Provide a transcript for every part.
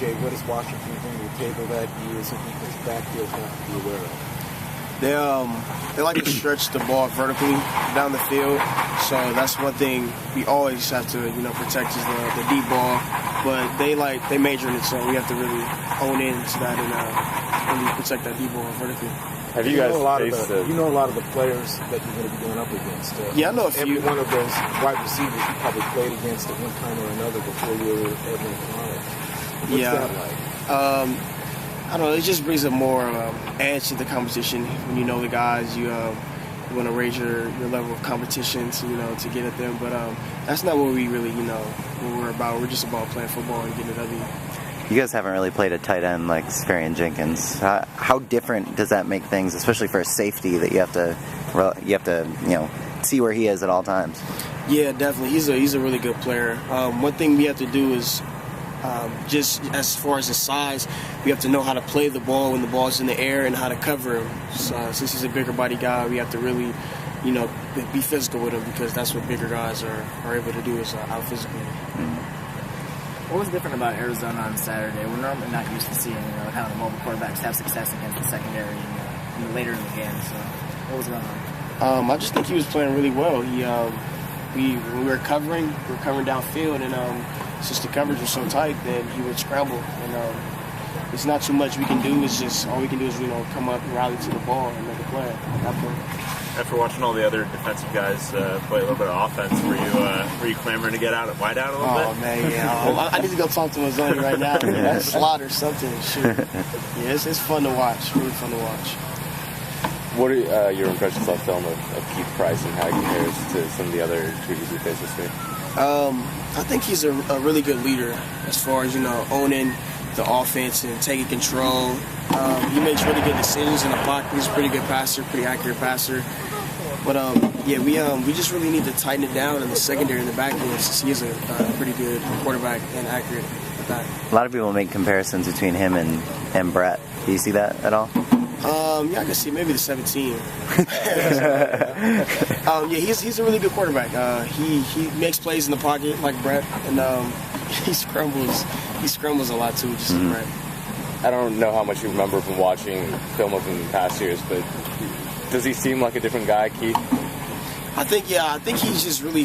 Jay, what does Washington bring to the table that you as a defensive backfield have to be aware of? They like to stretch the ball vertically down the field, so that's one thing we always have to protect is the deep ball. But they major in it, so we have to really hone in to that and really protect that deep ball vertically. Have you guys faced you know a lot of the players that you're going to be going up against? Yeah, I know a few. Every one of those wide receivers you probably played against at one time or another before you were ever in college. What's that like? I don't know. It just brings a more edge to the competition. When you know the guys, you want to raise your level of competition to get at them. But that's not what we really what we're about. We're just about playing football and getting a W. You guys haven't really played a tight end like Safarian Jenkins. How different does that make things, especially for a safety that you have to see where he is at all times? Yeah, definitely. He's a really good player. One thing we have to do is just as far as his size, we have to know how to play the ball when the ball's in the air and how to cover him. So, since he's a bigger body guy, we have to really be physical with him because that's what bigger guys are able to do is out physical. What was different about Arizona on Saturday? We're normally not used to seeing kind of the mobile quarterbacks have success against the secondary later in the game. So what was going on? I just think he was playing really well. When we were covering downfield, and since the coverage was so tight, then he would scramble. And it's not too much we can do. It's just all we can do is come up, rally to the ball, and make a play at that point. After watching all the other defensive guys play a little bit of offense, were you clamoring to get wide out a little bit? Oh man, yeah. I need to go talk to Mazzoni right now. That's slot or something. Shoot. Yeah, it's fun to watch. Really fun to watch. What are your impressions on film of Keith Price and how he compares to some of the other recruiters we face this year? I think he's a really good leader as far as owning the offense and taking control. He makes really good decisions in the pocket. He's a pretty good passer, pretty accurate passer. But we just really need to tighten it down in the secondary and the backfield since he is a pretty good quarterback and accurate at that. A lot of people make comparisons between him and Brett. Do you see that at all? Yeah, I can see maybe the 17. He's a really good quarterback. He makes plays in the pocket like Brett, and he scrambles a lot too, just like Brett. I don't know how much you remember from watching film of him in past years, but does he seem like a different guy, Keith? I think he's just really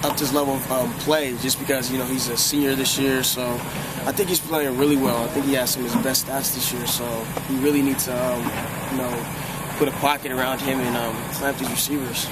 upped his level of play just because he's a senior this year, so I think he's playing really well. I think he has some of his best stats this year, so he really needs to put a pocket around him and clamp these receivers.